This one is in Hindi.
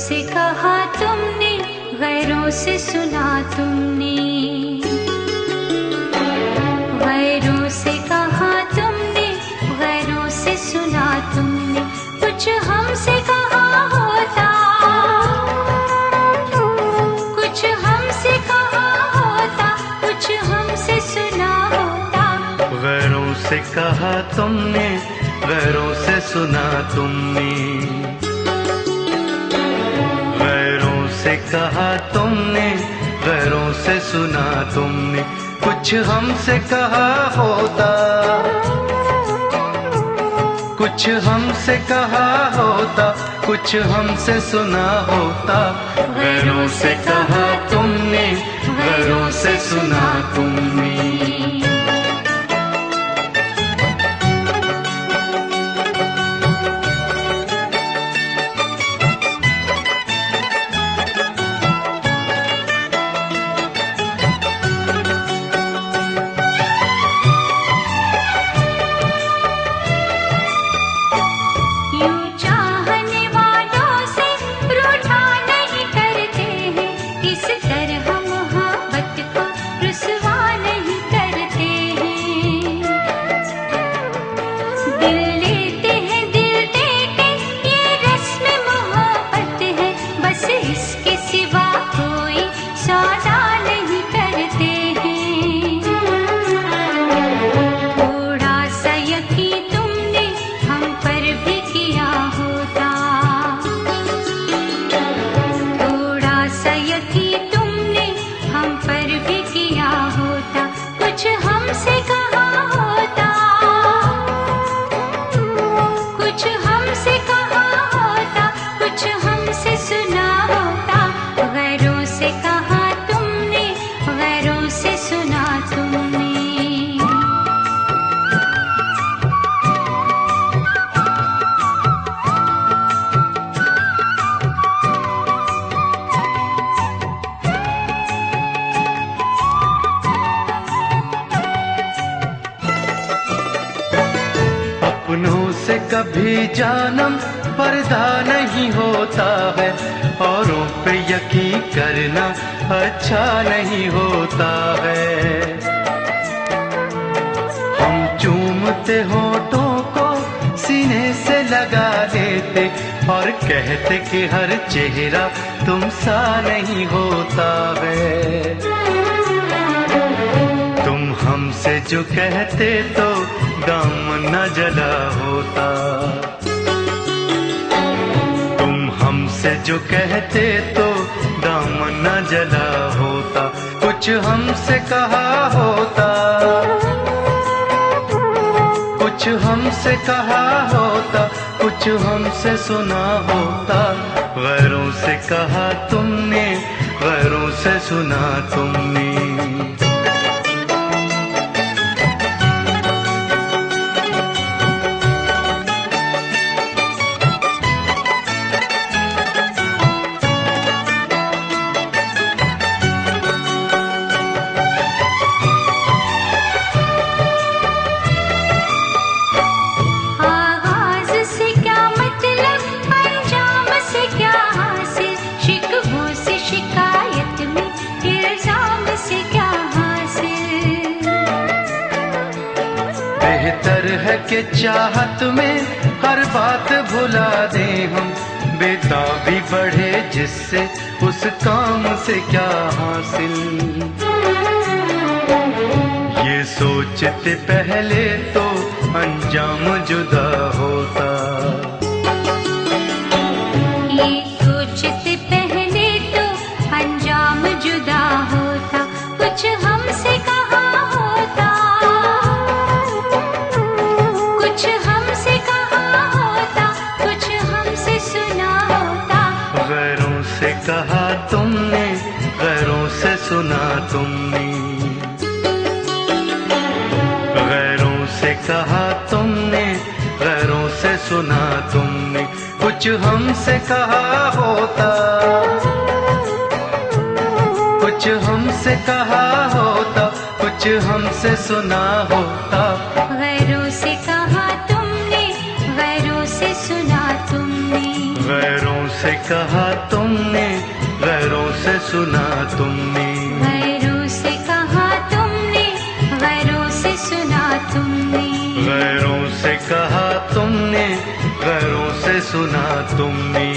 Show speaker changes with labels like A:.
A: से कहा तुमने, गैरों से सुना तुमने, गैरों से कहा तुमने, गैरों से सुना तुमने। कुछ हमसे कहा होता, कुछ हमसे कहा होता, कुछ हमसे सुना होता।
B: गैरों से कहा तुमने, गैरों से सुना तुमने, से कहा तुमने, गैरों से सुना तुमने। कुछ हमसे कहा होता, कुछ हमसे कहा होता, कुछ हमसे सुना होता। गैरों से कहा तुमने, गैरों से सुना तुमने। अपनों से कभी जानम पर्दा नहीं होता है, औरों पे यकीन करना अच्छा नहीं होता है। हम चूमते होठों को सीने से लगा लेते और कहते कि हर चेहरा तुम सा नहीं होता है। तुम हमसे जो कहते तो दामन न जला होता, तुम हमसे जो कहते तो दामन न जला होता। कुछ हमसे कहा होता, कुछ हमसे कहा होता, कुछ हमसे सुना होता। गैरों से कहा तुमने, गैरों से सुना तुमने। बेहतर है कि चाहत में हर बात भुला दें हम, बेताबी बढ़े जिससे उस काम से क्या हासिल। ये सोचते पहले तो अंजाम जुदा होता।
A: ये सोचते पहले तो अंजाम जुदा होता, कुछ हमसे कहा होता, कुछ हमसे कहा होता, कुछ हमसे सुना होता।
B: गैरों से कहा तुमने, गैरों से सुना तुमने, गैरों से कहा तुमने, गैरों से सुना तुमने। कुछ हमसे कहा होता, कुछ हमसे कहा होता, कुछ हमसे सुना होता।
A: गैरों से कहा तुमने, गैरों से सुना तुमने,
B: गैरों से कहा तुमने, गैरों से सुना तुमने,
A: गैरों से कहा तुमने, गैरों से सुना तुमने।
B: गैरों से कहा तुमने, गैरों से सुना तुमने।